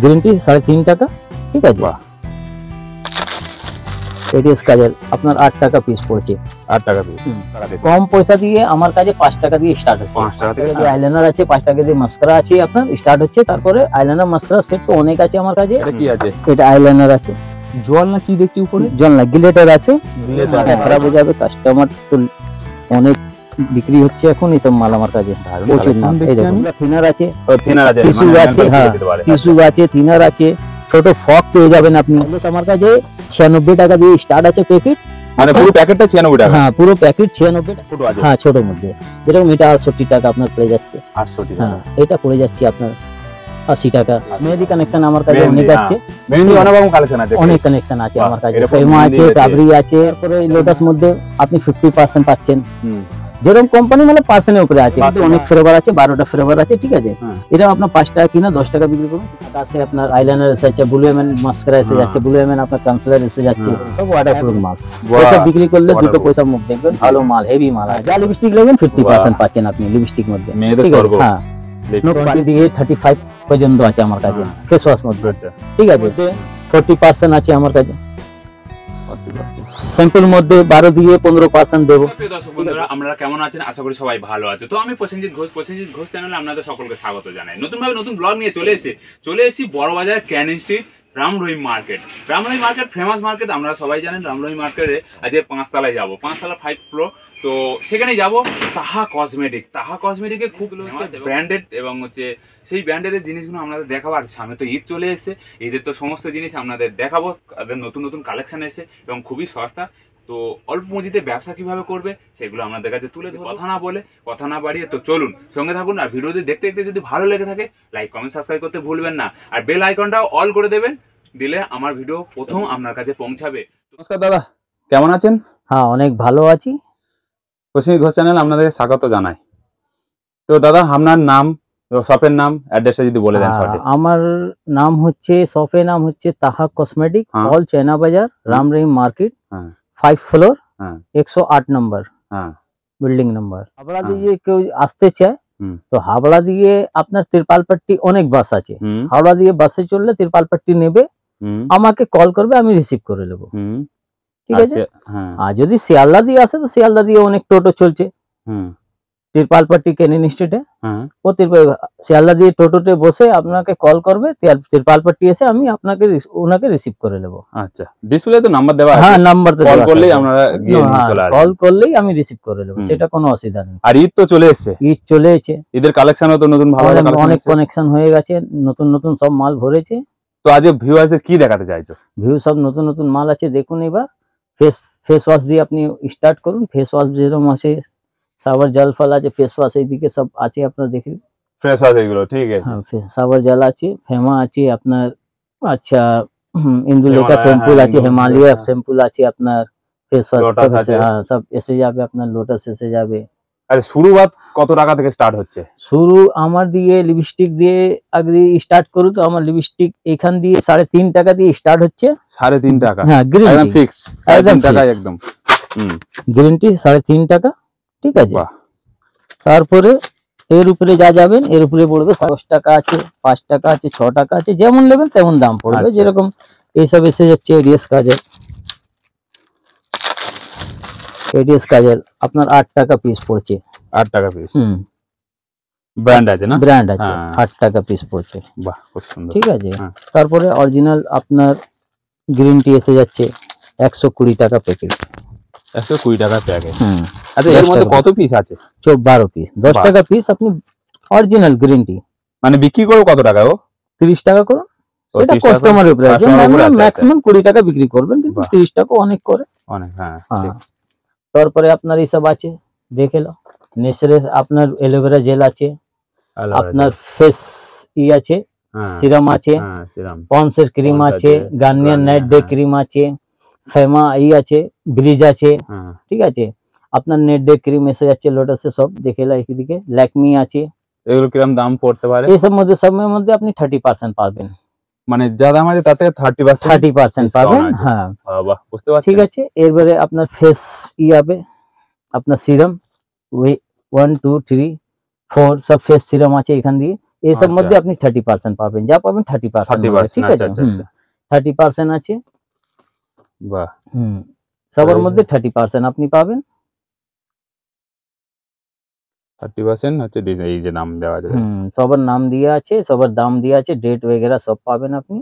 Green tea 3.5 টাকা, ঠিক আছে। এডিএস কাজল আপনার 8 টাকা পিস পড়ছে, 8 টাকা পিস। কম পয়সা দিয়ে আমার কাছে 5 টাকা দিয়ে স্টার্ট হচ্ছে। 5 টাকা থেকে আইলাইনার আছে, 5 টাকা দিয়ে মাস্কারা আছে আপনার স্টার্ট হচ্ছে। তারপরে আইলাইনার মাস্কারা সেট তো অনেক আছে আমার কাছে। এটা কি আছে? এটা আইলাইনার আছে। জল না কি দেখছি উপরে? জল না, গ্লিটার আছে। খারাপ হয়ে যাবে, কাস্টমার তো অনেক বিক্রি হচ্ছে এখন এইসব মাল আমার কাছে। প্রচুর মাল। এই দেখুন থিনার আছে, থিনার আছে, টিস্যু আছে, হ্যাঁ টিস্যু আছে, থিনার আছে, ছোট ফক পেয়ে যাবেন আপনি। আমার কাছে 96 টাকা দিয়ে স্টার্ট আছে প্যাকেট। মানে পুরো প্যাকেটটা 96 টাকা? হ্যাঁ পুরো প্যাকেট 96 টাকা। ছোট আছে? হ্যাঁ ছোট মধ্যে, যেরকম এটা 68 টাকা আপনার পড়ে যাচ্ছে। 68 টাকা। হ্যাঁ এটা পড়ে যাচ্ছে আপনার 80 টাকা। মেহেদি কানেকশন আমার কাছে অনেক আছে। মেহেদি অনেক রকম কালেকশন আছে, অনেক কানেকশন আছে আমার কাছে। ফেমা আছে, কাবরি আছে। তারপরে লোটাস মধ্যে আপনি 50% পাচ্ছেন। যেরকম কোম্পানি মানে পার্সেন্টের উপরে আছে, অনেক ফ্লেভার আছে, 12টা ফ্লেভার আছে, ঠিক আছে। এটা আপনার 5 টাকা কিনা 10 টাকা বিক্রি করুন। আছে আপনার আইলাইনার এসে যাচ্ছে, ব্লু এমএন মাস্কারা এসে যাচ্ছে, ব্লু এমএন আপনার কনসিলার এসে যাচ্ছে, সব ওয়াটারপ্রুফ মাল। পয়সা বিক্রি করলে দুটো পয়সা মুখ দেখবেন, ভালো মাল, হেভি মাল আছে। যা লিপস্টিক নেবেন 50% পাচ্ছেন আপনি লিপস্টিক মধ্যে, ঠিক আছে। হ্যাঁ নোট 35 পর্যন্ত আছে আমার কাছে ফেস ওয়াশ মধ্যে, ঠিক আছে। 40% আছে আমার কাছে। স্যাম্পল মধ্যে 12 দিয়ে 15% দেবো। প্রিয় দর্শক বন্ধুরা, আপনারা কেমন আছেন? আশা করি সবাই ভালো আছে। তো আমি প্রসেনজিৎ ঘোষ চ্যানেলে আপনাদের সকলকে স্বাগত জানাই। নতুন ব্লগ নিয়ে চলে এসেছি Burrabazar Canning street রামরহিম market. রামরহিম market famous market, আপনারা সবাই জানেন। রামরহিম মার্কেটে আজকে 5 তলায় যাবো, 5 তলা 5 ফ্লোর। তো সেখানে যাব তাহা কসমেটিকে খুব ব্র্যান্ডেড এবং হচ্ছে সেই ব্র্যান্ডের জিনিসগুলো আপনাদের দেখাবো। আর সামনে তো ঈদ চলে এসেছে, ঈদের তো সমস্ত জিনিস আপনাদের দেখাবো। তাদের নতুন কালেকশন এসে এবং খুবই সস্তা। তো অল্প পুঁজিতে ব্যবসা কিভাবে করবে সেগুলো আপনাদের কাছে তুলে ধরবো। কথা না বাড়িয়ে তো চলুন সঙ্গে থাকুন। আর ভিডিওটি দেখতে যদি ভালো লেগে থাকে লাইক কমেন্ট সাবস্ক্রাইব করতে ভুলবেন না। আর বেল আইকনটাও অল করে দেবেন, দিলে আমার ভিডিও প্রথম আপনার কাছে পৌঁছাবে। নমস্কার দাদা, কেমন আছেন? হ্যাঁ অনেক ভালো আছি। প্রসেনজিৎ ঘোষ চ্যানেল আপনাদেরকে স্বাগত জানাই। তো দাদা আপনার নাম, শপের নাম, অ্যাড্রেসটা যদি বলে দেন। আমার নাম হচ্ছে, শপের নাম হচ্ছে তাহা কসমেটিক, অল চায়না বাজার, রামরহিম মার্কেট, 5 ফ্লোর, 108 নম্বর বিল্ডিং নাম্বার। হাবড়া দিয়ে কেউ আসতে চায় তো হাবড়া দিয়ে আপনার তিরপালপট্টি অনেক বাস আছে। হাওড়া দিয়ে বাসে চললে তিরপালপট্টি নেবে, আমাকে কল করবে, আমি রিসিভ করে নেবো, ঠিক আছে। আর যদি শিয়ালদা দিয়ে আসে তো শিয়ালদা দিয়ে অনেক টোটো চলছে তিরপালপট্টি ক্যানিং স্ট্রিটে। ও শিয়ালদা দিয়ে টোটোতে বসে আপনাকে কল করবে, তিরপালপট্টি এসে আমি ওনাকে রিসিভ করে নেবো। আচ্ছা, ডিসপ্লেতে নাম্বার দেওয়া আছে? হ্যাঁ নাম্বার দেওয়া আছে, কল করলেই আপনারা গিয়ে নিয়ে চলে আসবেন। কল করলেই আমি রিসিভ করে নেবো, সেটা কোনো অসুবিধা নেই। আর ঈদ তো চলে এসেছে, ঈদের কালেকশনও তো নতুন ভালো অনেক কালেকশন হয়ে গেছে, নতুন সব মাল ভরেছে। তো আজ ভিউয়ারদের কি দেখাতে চাইছো? সব নতুন মাল আছে, দেখুন। এবার ফেস ওয়াশ দিয়ে আপনি স্টার্ট করুন। ফেস ওয়াশ যেরকম আছে, সাবার জল ফল আছে, ফেস ওয়াশ এইদিকে সব আছে আপনার দেখুন। ফ্রেশ ওয়াশ এগুলো, ঠিক আছে। হ্যাঁ সাবার জল আছে, ফেমা আছে আপনার, আচ্ছা ইন্দুলেখা শ্যাম্পু আছে, হিমালয় শ্যাম্পু আছে আপনার, ফেস ওয়াশ সব এসে যাবে আপনার, লোটাস এসে যাবে। আচ্ছা, শুরুয়াত কত টাকা থেকে স্টার্ট হচ্ছে? শুরু আমার দিয়ে লিপস্টিক দিয়ে আগে স্টার্ট করু তো আমার লিপস্টিক এখান দিয়ে 3.5 টাকা দিয়ে স্টার্ট হচ্ছে। 3.5 টাকা? হ্যাঁ গ্রিন টি ফিক্স 3.5 টাকা একদম। গ্রিন টি 3.5 টাকা, ঠিক আছে। তারপরে এর উপরে যা যাবেন এর উপরে পড়বে 10 টাকা আছে, 5 টাকা আছে, 6 টাকা আছে, যেমন নেবেন তেমন দাম পড়বে। যেরকম এইসব এসে যাচ্ছে এডিএস কাজল আপনার 8 টাকা পিস পড়ছে। 8 টাকা পিস? ব্র্যান্ড আছে না? ব্র্যান্ড আছে, 8 টাকা পিস পড়ছে। বাহ, খুব সুন্দর, ঠিক আছে। তারপরে অরিজিনাল আপনার গ্রিন টি এসে যাচ্ছে 120 টাকা প্যাকেট। 120 টাকা প্যাকেট? আচ্ছা, এর মধ্যে কত পিস আছে? 12 পিস, 10 টাকা পিস। আপনি অরিজিনাল গ্রিন টি মানে বিক্রি করো কত টাকা? ও 30 টাকা করুন, সেটা কাস্টমারের উপরে আছে। ম্যাক্সিমাম 20 টাকা বিক্রি করবেন, কিন্তু 30 টাকা অনেক করে অনেক। হ্যাঁ তারপরে আপনার এইসব আছে, দেখে লো। নেসরে আপনার এলোভেরা জেল আছে, আপনার ফেস আছে, সিরাম আছে, পন্সের ক্রিম আছে, গার্নিয়ার নাইট ডে ক্রিম আছে, ফেমা আছে, ব্রিজ আছে, ঠিক আছে। আপনার নেট ডে ক্রিম এসে যাচ্ছে লোটাসে, সব দেখে লো। একদিকে ল্যাকমি আছে। এগুলো কিরকম দাম পড়তে পারে? এই সব মধ্যে আপনি 30% পাবেন, মানে যা দাম আছে তাতে 30% পাবেন। হ্যাঁ বাহ, বুঝতে পারছি, ঠিক আছে। এরপরে আপনার ফেস হবে আপনার সিরাম 1 2 3 4 সব ফেস সিরাম আছে এখান দিয়ে। এইসব মধ্যে আপনি 30% পাবেন, যা পাবেন 30%, ঠিক আছে। 30% আছে, বাহ। সবার মধ্যে 30% আপনি পাবেন। 30% হচ্ছে এই যে নাম দেওয়া আছে, সবার নাম দিয়ে আছে, সবার দাম দিয়ে আছে, ডেট वगैरह সব পাবেন আপনি।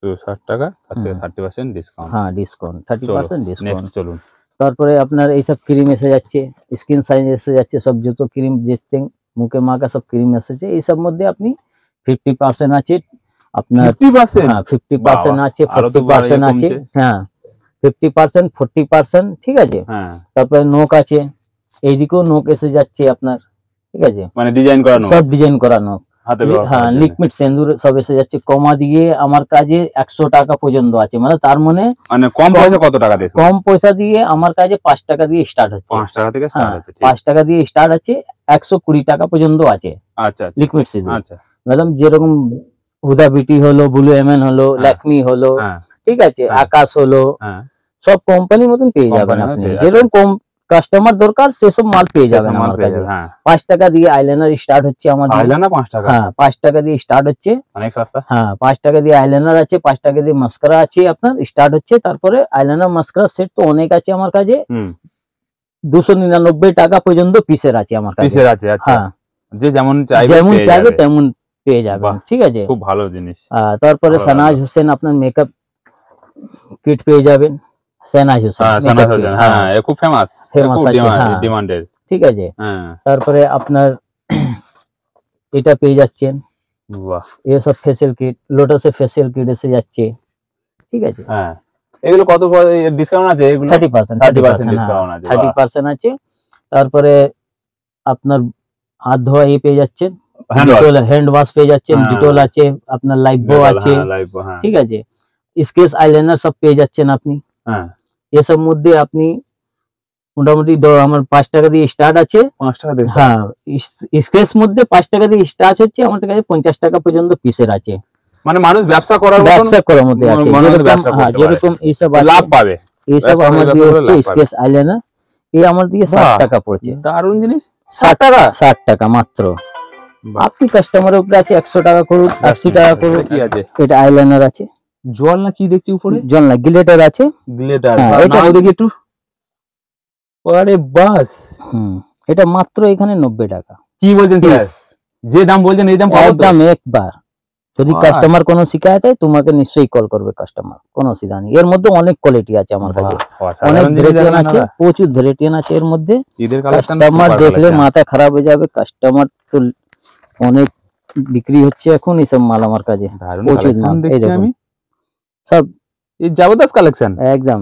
260 টাকা, তার থেকে 30% ডিসকাউন্ট। হ্যাঁ, ডিসকাউন্ট 30% ডিসকাউন্ট। নেক্সট চলুন। তারপরে আপনার এইসব ক্রিম এসে যাচ্ছে, স্কিন সাইজ এসে যাচ্ছে, সব যত ক্রিম দেখতে মুখে মাখা সব ক্রিম এসেছে। এইসব মধ্যে আপনি 50% আছে আপনার, 50%, হ্যাঁ 50% আছে, 40% আছে, হ্যাঁ 50%, 40%, ঠিক আছে। তারপরে নোক আছে, এইদিকেও নোক এসে যাচ্ছে আপনার, ঠিক আছে, মানে ডিজাইন করানো, সব ডিজাইন করানো। হ্যাঁ, লিকুইড সেন্দুর সব এসে যাচ্ছে। কমা দিয়ে আমার কাছে 100 টাকা পর্যন্ত আছে, মানে তার মানে কম পয়সা কত টাকা দিয়ে? কম পয়সা দিয়ে আমার কাছে 5 টাকা দিয়ে স্টার্ট হচ্ছে, 5 টাকা থেকে স্টার্ট হচ্ছে, 5 টাকা দিয়ে স্টার্ট আছে, 120 টাকা পর্যন্ত আছে। আচ্ছা, লিকুইড সেন্দুর। আচ্ছা ম্যাডাম, যেরকম হুদা বিউটি হলো, ব্লু এমএন হলো, ল্যাকমি হলো, ঠিক আছে, আকাশ হলো, সব কোম্পানির মতন পেয়ে যাবেন আপনি। যেরকম কম কাস্টমার দরকার সেসব মাল পেয়ে যাবেন আমার কাছে। 5 টাকা দিয়ে আইলাইনার স্টার্ট হচ্ছে আমাদের। আইলাইনার 5 টাকা? হ্যাঁ, 5 টাকা দিয়ে স্টার্ট হচ্ছে, অনেক সস্তা। হ্যাঁ, 5 টাকা দিয়ে আইলাইনার আছে, 5 টাকা দিয়ে মাস্কারা আছে আপনার স্টার্ট হচ্ছে। তারপরে আইলাইনার মাস্কারা সেট তো অনেক আছে আমার কাছে, 299 টাকা পর্যন্ত পিসের আছে আমার কাছে। পিসের আছে, আচ্ছা। হ্যাঁ, যে যেমন চাইবে তেমন পেয়ে যাবেন, ঠিক আছে। খুব ভালো জিনিস। তারপরে সানাজ হোসেন আপনার মেকআপ কিট পেয়ে যাবেন। সানাজ হোসেন, হ্যাঁ, খুব ফেমাস আছে, ডিমান্ডেড, ঠিক আছে। তারপরে আপনার এটা পেয়ে যাচ্ছেন, বাহ, এসব ফেসিয়াল কিট, লোটাসের ফেসিয়াল কিট এসে যাচ্ছে, ঠিক আছে। হ্যাঁ, এগুলো কত ডিসকাউন্ট আছে? এগুলো 30% ডিসকাউন্ট আছে, 30% আছে। তারপরে আপনার হাত ধোয়া পেয়ে যাচ্ছেন, হ্যান্ড ওয়াশ পেয়ে যাচ্ছেন, ডিটল আছে আপনার, লাইফবো আছে, ঠিক আছে। স্কেচ আইলাইনার সব পেয়ে যাচ্ছেন আপনি। এসব মধ্যে আপনি মোটামুটি আমার 5 টাকা দিয়ে স্টার্ট আছে। 5 টাকা দিয়ে? হ্যাঁ, স্কেচ মধ্যে 5 টাকা দিয়ে স্টার্ট হচ্ছে, আমাদের কাছে 50 টাকা পর্যন্ত পিসের আছে। মানে মানুষ ব্যবসা করার মধ্যে আছে, যেরকম এইসব লাভ পাবে। এইসব আমার দিয়ে হচ্ছে স্কেচ আইলাইনার, এই আমার দিয়ে 60 টাকা পড়ছে। দারুণ জিনিস। 60 টাকা মাত্র। আপনি কাস্টমারের উপরে আছে, 100 টাকা করুন, 80 টাকা করুন। কি আছে এটা? আইলাইনার আছে। জল না কি দেখছি উপরে? জল না, গ্লিটার আছে। গ্লিটার, এটা দেখি একটু। আরে বাস, এটা মাত্র এখানে 90 টাকা। কি বলছেন স্যার? যে দাম বলছেন এই দাম পাবো তো? একদম একবার। যদি কাস্টমার কোনো শিকায়ত হয় তোমাকে নিশ্চয়ই কল করবে কাস্টমার, কোনো অসুবিধা নেই। এর মধ্যে অনেক কোয়ালিটি আছে আমার কাছে, অনেক ভ্যারাইটি আছে, প্রচুর ভ্যারাইটি আছে এর মধ্যে। কাস্টমার দেখলে মাথা খারাপ হয়ে যাবে। কাস্টমার তো অনেক বিক্রি হচ্ছে এখন এইসব মাল আমার কাছে, প্রচুর নাম দেখছি আমি। সব এই জবরদস্ত কালেকশন, একদম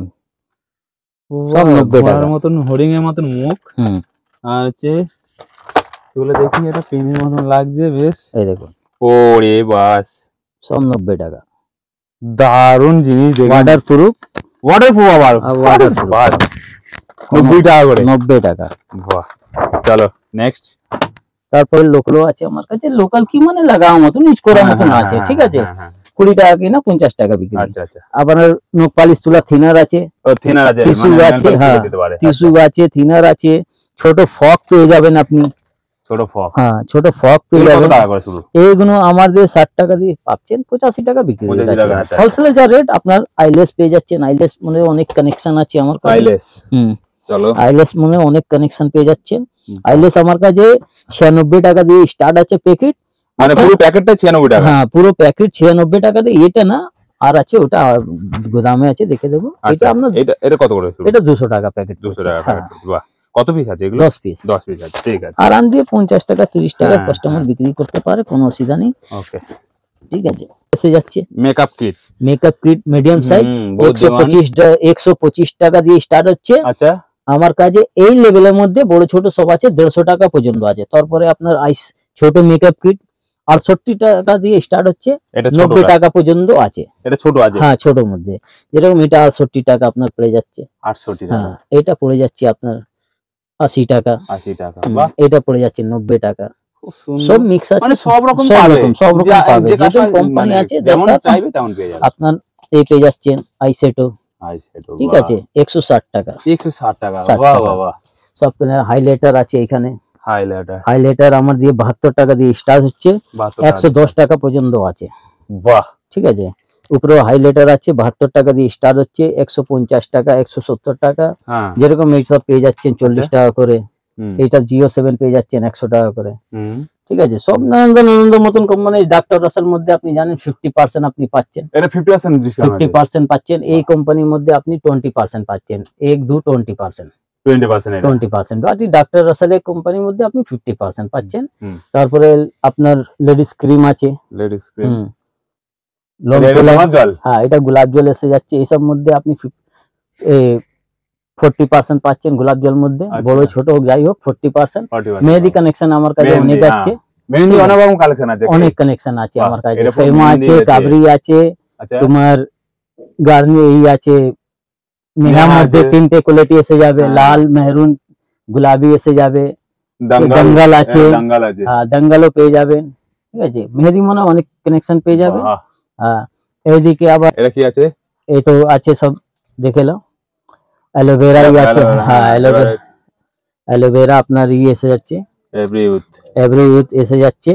সব 90 টাকার মতন, হরিং এর মতন মুখ। আর হচ্ছে এগুলো দেখি, এটা পেনের মতন লাগছে বেশ। এই দেখুন, ওরে বাস, সব 90 টাকা। দারুণ জিনিস। ওয়াটারপ্রুফ আবার বাস 90 টাকা করে। 90 টাকা, বাহ। চলো নেক্সট। তারপরে লোকাল আছে আমার কাছে। লোকাল কি মানে লাগাও মতন, ইউজ করার মতন আছে, ঠিক আছে। 20 টাকা কিনা 50 টাকা বিক্রি। আচ্ছা আচ্ছা। আবার নোক পালিশ তোলা থিনার আছে, থিনার আছে, টিস্যু আছে, হ্যাঁ টিস্যু আছে, থিনার আছে। ছোট ফক পেয়ে যাবেন আপনি, ছোট ফক, হ্যাঁ ছোট ফক পেয়ে যাবেন। এইগুলো আমাদের 60 টাকা দিয়ে পাচ্ছেন, 85 টাকা বিক্রি হয়ে যাচ্ছে। হোলসেলের যা রেট। আপনার আইলেস পেয়ে যাচ্ছেন, আইলেস মানে অনেক কানেকশন আছে আমার কাছে। আইলেস, চলো আইলেস মানে অনেক কানেকশন পেয়ে যাচ্ছেন। আইলেস আমার কাছে 96 টাকা দিয়ে স্টার্ট আছে প্যাকেট, মানে পুরো প্যাকেটটা 96 টাকা। হ্যাঁ, পুরো প্যাকেট 96 টাকা দিয়ে। এটা না, আর আছে ওটা গোদামে আছে, দেখে দেবো। এটা আপনার এটা কত করে? এটা 200 টাকা প্যাকেট। 200 টাকা প্যাকেট। বাহ, কত পিস আছে এগুলো? 10 পিস। 10 পিস আছে, ঠিক আছে। আরাম দিয়ে 50 টাকা 30 টাকা কাস্টমার বিক্রি করতে পারে, কোনো অসুবিধা নেই। ওকে, ঠিক আছে। এসে যাচ্ছে makeup kit. Makeup kit medium size 125 টাকা দিয়ে স্টার্ট হচ্ছে। আচ্ছা, আমার কাছে এই লেভেলের মধ্যে বড় ছোট সব আছে, 150 টাকা পর্যন্ত আছে। তারপরে আপনার আইস ছোট মেকআপ কিট 68 টাকা দিয়ে স্টার্ট হচ্ছে, 90 টাকা পর্যন্ত আছে। এটা ছোট আছে? হ্যাঁ, ছোটর মধ্যে। যেরকম এটা 68 টাকা আপনার পড়ে যাচ্ছে। 68 টাকা। হ্যাঁ, এটা পড়ে যাচ্ছে আপনার 80 টাকা। 80 টাকা, বাহ। এটা পড়ে যাচ্ছে 90 টাকা। সব মিক্স আছে, মানে সব রকম পাবে, সব রকম পাবে। যেরকম কোম্পানি আছে, যেমন চাইবে তেমন পেয়ে যাবে। আপনার এই পেয়ে যাচ্ছেন আইশ্যাডো, আইশ্যাডো, ঠিক আছে, 160 টাকা। 160 টাকা, বাহ বাহ বাহ। সব হাইলাইটার আছে এখানে, হাইলাইটার আমার দিয়ে 72 টাকা দিয়ে স্টার্ট হচ্ছে, 110 টাকা পর্যন্ত আছে। বাহ, ঠিক আছে, উপরে হাইলাইটার আছে 72 টাকা দিয়ে স্টার্ট হচ্ছে, 150 টাকা, 170 টাকা, যেরকম এইসব পেয়ে যাচ্ছেন 40 টাকা করে। এইটা জিও 7 পেয়ে যাচ্ছেন 100 টাকা করে। ঠিক আছে, সব নানান মতন কোম্পানি। ডাক্তার রাসেল মধ্যে আপনি জানেন 50% আপনি পাচ্ছেন, এটা 50% পাচ্ছেন। এই কোম্পানির মধ্যে আপনি 20% পাচ্ছেন, 1 2 20%। 20% বাকি ডাক্তার রাসেলের কোম্পানির মধ্যে আপনি 50% পাচ্ছেন। তারপরে আপনার লেডিস ক্রিম আছে, হ্যাঁ এটা গোলাপ জল এসে যাচ্ছে। এইসব মধ্যে আপনি 40% পাচ্ছেন গোলাপ জল মধ্যে, বড় ছোট হোক যাই হোক 40%। মেহেদি কানেকশন আমার কাছে অনেক আছে, অনেক কানেকশন আছে আমার কাছে। ফেমা আছে, কাবরি আছে, তোমার গার্নি এই আছে। মেহার মধ্যে 3টে কোয়ালিটি এসে যাবে, লাল, মেহরুন, গোলাপি এসে যাবে। দঙ্গল আছে, হ্যাঁ দঙ্গলও পেয়ে যাবেন। ঠিক আছে, মেহেদি মনে অনেক কানেকশন পেয়ে যাবে। হ্যাঁ, এইদিকে আবার এটা কি আছে? এই তো আছে সব দেখে নাও। অ্যালোভেরা আছে, হ্যাঁ অ্যালোভেরা আপনার এসে যাচ্ছে, এভরি ইউথ এসে যাচ্ছে।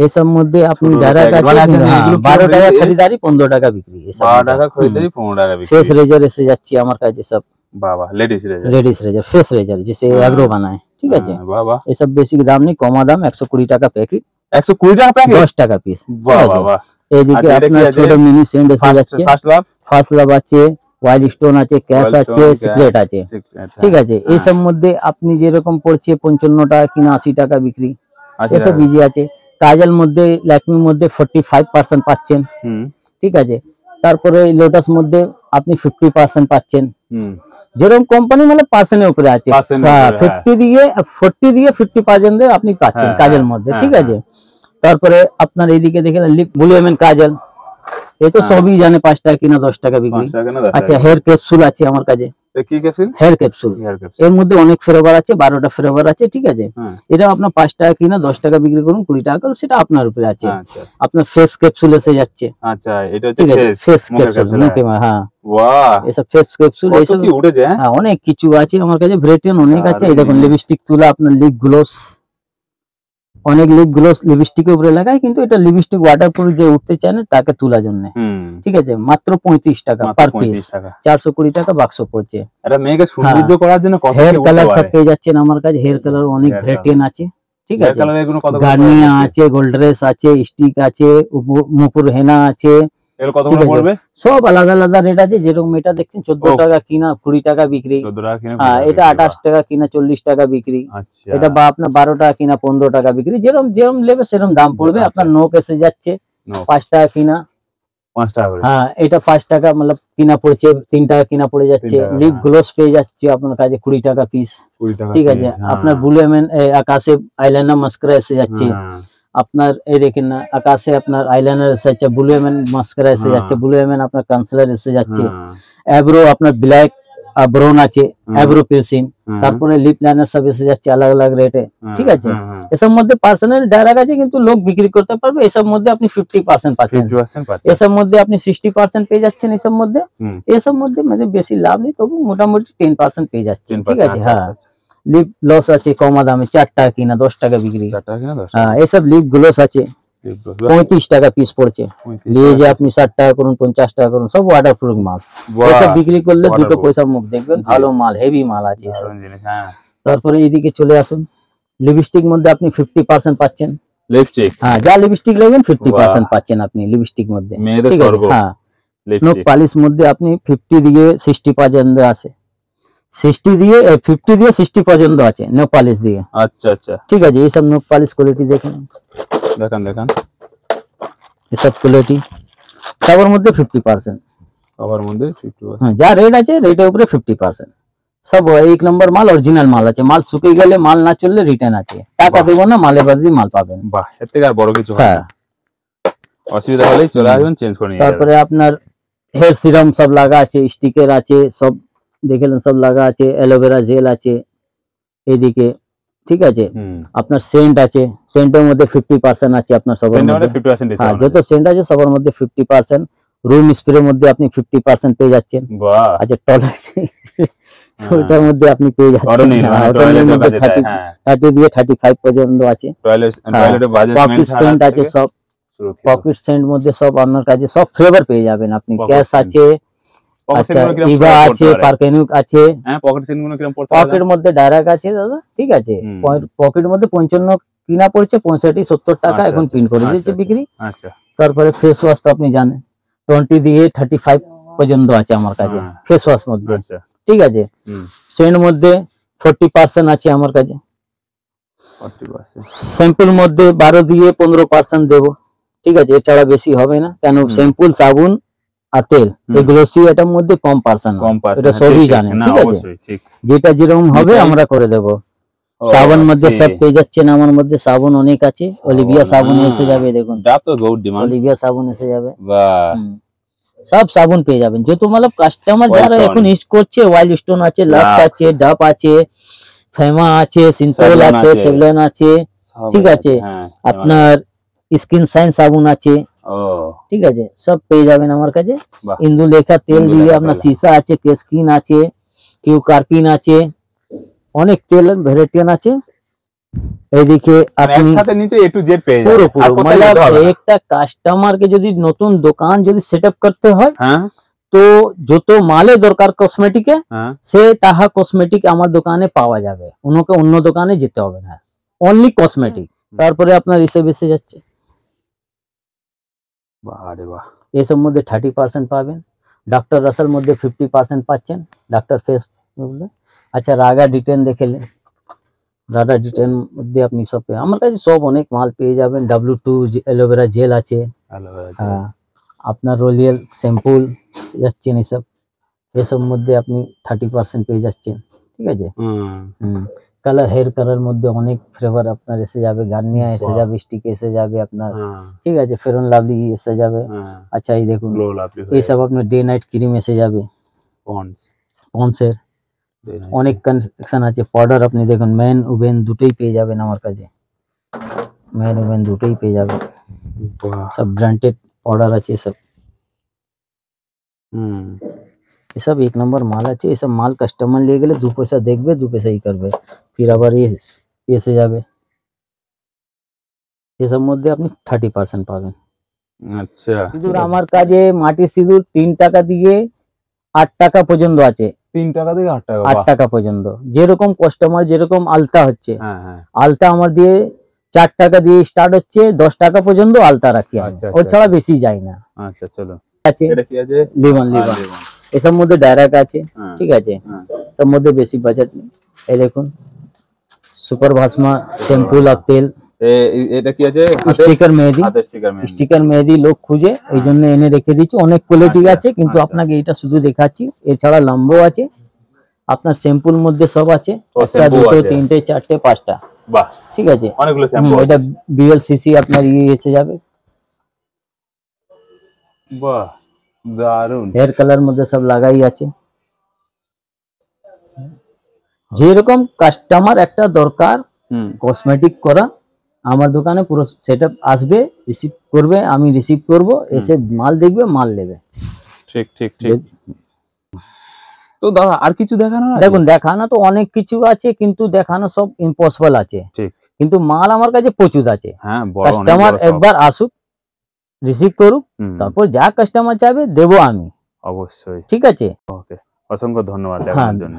এসব মধ্যে আপনি ডাইরেক্ট আছে 12 টাকা খরিদারি 15 টাকা বিক্রি। 12 টাকা খরিদারি 15 টাকা বিক্রি। ফেস রেজার এসে যাচ্ছে আমার কাছে সব। বাবা, লেডিস রেজার, ফেস রেজার जिसे एब्रो बनाए। ঠিক আছে, বাবা ये सब বেশি দাম নেই, কম দাম, 120 টাকা প্যাকেট, 120 টাকা প্যাকেট, 10 টাকা পিস। বাবা, এইদিকে আপনার ছোট মিনি সেন্ট এসে যাচ্ছে, ফার্স্ট লাভ আছে, ওয়াইল্ড স্টোন আছে, ক্যাশ আছে, সিক্রেট আছে। ঠিক আছে, এই সব মধ্যে আপনি যেরকম পড়ছে 55 টাকা কিনা 80 টাকা বিক্রি, এসব ইজি আছে। কাজল মধ্যে ল্যাকমির মধ্যে 45% পাচ্ছেন। ঠিক আছে, তারপরে লোটাস মধ্যে আপনি 50% পাচ্ছেন। যেরকম কোম্পানি মানে পার্সেন্টের উপরে আছে, 40 দিয়ে 50% আপনি পাচ্ছেন কাজের মধ্যে। ঠিক আছে, তারপরে আপনার এইদিকে দেখেন লিপ ব্লু এমএন কাজল, এই তো সবই জানে 5 টাকা কিনা 10 টাকা বিক্রি। আচ্ছা, হেয়ার ক্যাপসুল আছে আমার কাছে, কি ক্যাপসুল? Hair capsule. এর মধ্যে অনেক ফ্লেভার আছে, 12টা ফ্লেভার আছে। ঠিক আছে, এটা আপনার 5 টাকা কিনা 10 টাকা বিক্রি করুন, 20 টাকা করুন, সেটা আপনার উপরে আছে। আপনার ফেস ক্যাপসুল এসে যাচ্ছে। আচ্ছা, এটা হচ্ছে ফেস ক্যাপসুল, হ্যাঁ বাহ, এসব ফেস ক্যাপসুল এইসব কি উঠেছে। হ্যাঁ, অনেক কিছু আছে আমার কাছে, ভ্যারাইটি অনেক আছে। এই দেখুন লিপস্টিক তুলা, আপনার লিপ গ্লোস, অনেক লিপ গ্লোস লিপস্টিকের উপরে লাগায়, কিন্তু এটা লিপস্টিক ওয়াটারপ্রুফ যে উঠতে চায় না তাকে তোলার জন্য। ঠিক আছে, মাত্র 35 টাকা পার পিস, 420 টাকা বাক্স পড়ছে। এটা মেয়েকে সৌন্দর্য করার জন্য কত হেয়ার কালার সব পেয়ে যাচ্ছেন আমার কাছে, হেয়ার কালার অনেক ভ্যারাইটি আছে। ঠিক আছে, গার্নিয়া আছে, গোল্ডরেস আছে, স্টিক আছে, মুপুর হেনা আছে, কত করে পড়বে? সব আলাদা আলাদা রেট আছে। যেরকম এটা দেখছেন 14 টাকা কিনা 20 টাকা বিক্রি, এটা 28 টাকা কিনা 40 টাকা বিক্রি, এটা বা আপনার 12 টাকা কিনা 15 টাকা বিক্রি। যেরকম যেরকম নেবে সেরকম দাম পড়বে। আপনার নোক এসে যাচ্ছে 5 টাকা কিনা, 5 টাকা, হ্যাঁ এটা 5 টাকা मतलब কিনা পড়ছে, 3 টাকা কিনা পড়ে যাচ্ছে। লিপ গ্লোস পেয়ে যাচ্ছে আপনার কাছে 20 টাকা পিস। ঠিক আছে, আপনার ব্লু এমএন আকাশে আইলাইনার মাস্কারা এসে যাচ্ছে। আপনার এই দেখেন না, আকাশে আপনার আইলাইনার এসে যাচ্ছে, ব্লু এমএন মাস্কারা এসে যাচ্ছে, ব্লু এমএন আপনার কনসিলার এসে যাচ্ছে, এব্রো আপনার ব্ল্যাক ব্রাউন আছে, এব্রো পিলসিং, তারপরে লিপ লাইনার সব এসে যাচ্ছে আলাদা আলাদা রেটে। ঠিক আছে, এসব মধ্যে পার্সেন্টেজ ডায়রেক্ট আছে, কিন্তু লোক বিক্রি করতে পারবে। এসব মধ্যে আপনি 50% পাচ্ছেন, এসব মধ্যে আপনি 60% পেয়ে যাচ্ছেন। এসব মধ্যে মানে বেশি লাভ নেই, তবু মোটামুটি 10% পেয়ে যাচ্ছেন। ঠিক আছে, হ্যাঁ লিপ গ্লোস আছে কম দামে, 4 টাকা কিনা 10 টাকা বিক্রি। হ্যাঁ, এসব লিপ গ্লোস আছে 35 টাকা পিস পড়ছে। নিয়ে যে আপনি 60 টাকা করুন, 50 টাকা করুন, সব ওয়াটারপ্রুফ মাল। এসব বিক্রি করলে দুটো পয়সা মুখ দেখবেন, ভালো মাল, হেভি মাল আছে। তারপরে এইদিকে চলে আসুন, লিপস্টিক মধ্যে আপনি 50% পাচ্ছেন। লিপস্টিক, হ্যাঁ যা লিপস্টিক লাগবেন 50% পাচ্ছেন আপনি লিপস্টিক মধ্যে। ঠিক আছে, হ্যাঁ নোক পালিশ মধ্যে আপনি 50 দিয়ে 60 পর্যন্ত আছে, 60 দিয়ে 50 দিয়ে 60 পর্যন্ত আছে নোক পালিশ দিয়ে। আচ্ছা আচ্ছা, ঠিক আছে, এই সব নোক পালিশ কোয়ালিটি দেখেন, দেখান এই সব কোয়ালিটি সবার মধ্যে 50%, সবার মধ্যে 50%। হ্যাঁ যা রেট আছে রেটের উপরে 50%। সব 1 নম্বর মাল, অরিজিনাল মাল আছে। মাল শুকিয়ে গেলে, মাল না চললে রিটার্ন আছে, টাকা দেব না, মালের বদলে মাল পাবেন। বাহ, এর থেকে আর বড় কিছু হয় না। অসুবিধা হলেই চলে আসবেন, চেঞ্জ করে নিয়ে যাবেন। তারপরে আপনার হেয়ার সিরাম সব লাগা আছে, স্টিকার আছে, সব দেখলেন সব লাগা আছে, অ্যালোভেরা জেল আছে এইদিকে। ঠিক আছে, আপনার সেন্ট আছে, সেন্টের মধ্যে 50% আছে আপনার সবার মধ্যে। হ্যাঁ, যত সেন্ট আছে সবার মধ্যে 50%। রুম স্প্রে মধ্যে আপনি 50% পেয়ে যাচ্ছেন। বাহ, আচ্ছা টয়লেট ওটার মধ্যে আপনি পেয়ে যাচ্ছেন, অটোনির মধ্যে 30 দিয়ে 35 পর্যন্ত আছে। পকেট সেন্ট আছে, সব পকেট সেন্ট মধ্যে সব আপনার কাছে সব ফ্লেভার পেয়ে যাবেন আপনি। ক্যাশ আছে, আচ্ছা ইভা আছে, পার্কেনুক আছে। পকেট মধ্যে ডাইরেক্ট আছে দাদা, ঠিক আছে। পকেট মধ্যে 55 কিনা পড়ছে, 65-70 টাকা এখন প্রিন্ট করে দিয়েছে বিক্রি। তারপরে ফেস ওয়াশ তো আপনি জানেন 20 দিয়ে 35 পর্যন্ত আছে আমার কাছে ফেস ওয়াশ মধ্যে, ঠিক আছে। সেন্ট মধ্যে 40% আছে আমার কাছে। শ্যাম্পুর মধ্যে 12 দিয়ে 15% দেবো, ঠিক আছে, এছাড়া বেশি হবে না। কেন শ্যাম্পুল, সাবুন আর তেল এগুলো এটার মধ্যে কম পার্সেন্ট, এটা সবই জানেন, ঠিক আছে। যেটা যেরকম হবে আমরা করে দেবো। সাবুন মধ্যে সব পেয়ে যাচ্ছেন আমার মধ্যে, সাবুন অনেক আছে। অলিভিয়া সাবুন এসে যাবে, দেখুন অলিভিয়া সাবুন এসে যাবে, সব সাবুন পেয়ে যাবেন। যত মানে কাস্টমার যারা এখন ইউজ করছে, ওয়াইল্ড স্টোন আছে, লাক্স আছে, ডাব আছে, ফেমা আছে, সিনথল আছে, সেভলন আছে, ঠিক আছে। আপনার স্কিন সাইন সাবুন আছে, ঠিক আছে, সব পেয়ে যাবেন আমার কাছে। ইন্দু লেখা তেল দিয়ে আপনার সীসা আছে, কেস্কিন আছে, কিউ কার্পিন আছে, অনেক তেল ভ্যারাইটিয়ান আছে। এদিকে আপনি একসাথে নিচে A to Z পেয়ে যাবেন। পুরো মানে একটা কাস্টমারকে যদি নতুন দোকান যদি সেটআপ করতে হয়, তো যত মালে দরকার কসমেটিকে, সে তাহা কসমেটিক আমার দোকানে পাওয়া যাবে, ওনাকে অন্য দোকানে যেতে হবে না, অনলি কসমেটিক। তারপরে আপনার হিসেবে এসে যাচ্ছে, এসব মধ্যে 30% পাবেন। ডক্টর রাসেল মধ্যে 50% পাচ্ছেন, ডক্টর ফেস। আচ্ছা রাগা ডিটেন দেখেলেন, রাগা ডিটেন মধ্যে আপনি সব আমার কাছে সব অনেক মাল পেয়ে যাবেন। W2 অ্যালোভেরা জেল আছে, আপনার রোলিয়াল শ্যাম্পুল যাচ্ছেন, এসব মধ্যে আপনি 30% পেয়ে যাচ্ছেন, ঠিক আছে। কালার হেয়ার কালার মধ্যে অনেক ফ্লেভার আপনার এসে যাবে, গার্নিয়ার এসে যাবে, স্টিক এসে যাবে আপনার, ঠিক আছে, ফেয়ার এন্ড লাভলি এসে যাবে। আচ্ছা এই দেখুন এইসব আপনার ডে নাইট ক্রিম এসে যাবে, পন্ডসের অনেক কালেকশন আছে। পাউডার আপনি দেখুন ম্যান ওভেন দুটোই পেয়ে যাবেন আমার কাছে, ম্যান ওভেন দুটোই পেয়ে যাবেন, সব ব্র্যান্ডেড পাউডার আছে সব। এসব এক নম্বর মাল আছে, এসব মাল কাস্টমার নিয়ে গেলে 2 পয়সা দেখবে, 2 পয়সা ই করবে, ফির আবার এসে যাবে। এসব মধ্যে আপনি 30% পাবেন। আচ্ছা, সিঁদুর আমার কাছে মাটি সিঁদুর 3 টাকা দিয়ে 8 টাকা পর্যন্ত আছে, 3 টাকা থেকে 8 টাকা, 8 টাকা পর্যন্ত। যেরকম কাস্টমার যেরকম আলতা হচ্ছে, আলতা আমার দিয়ে 4 টাকা দিয়ে স্টার্ট হচ্ছে, 10 টাকা পর্যন্ত আলতা রাখি, ওর ছাড়া বেশি যায় না। আচ্ছা চলো, আছে এটা কি আছে? লিভান এসব মধ্যে ডাইরেক্ট আছে, ঠিক আছে, সব মধ্যে বেশি বাজেট নেই। এই দেখুন সুপার ভাসমা শ্যাম্পুল আর তেল। এটা কি আছে? স্টিকার মেহেদি, স্টিকার মেহেদি লোক খুঁজে, এই জন্য এনে রেখে দিচ্ছি। অনেক কোয়ালিটি আছে, কিন্তু আপনাকে এটা শুধু দেখাচ্ছি, এছাড়া লম্বো আছে। আপনার শ্যাম্পুর মধ্যে সব আছে, 1টা 2টো 3টে 4টে 5টা, বাহ, ঠিক আছে, অনেকগুলো শ্যাম্পু। এটা BLCC আপনার এসে যাবে, বাহ দারুন। হেয়ার কালার মধ্যে সব লাগাই আছে। যেরকম কাস্টমার একটা দরকার কসমেটিক করা, আমার দোকানে পুরো সেটআপ আসবে, রিসিভ করবে, আমি রিসিভ করব, এসে মাল দেখবে, মাল নেবে। ঠিক ঠিক ঠিক। তো দাদা আর কিছু দেখানো আছে? দেখুন দেখানো তো অনেক কিছু আছে, কিন্তু দেখানো সব ইম্পসিবল আছে, ঠিক, কিন্তু মাল আমার কাছে প্রচুর আছে। কাস্টমার একবার আসুক, রিসিভ করুক, তারপর যা কাস্টমার চাইবে দেবো আমি, অবশ্যই, ঠিক আছে। ওকে, অসংখ্য ধন্যবাদ দেখার জন্য।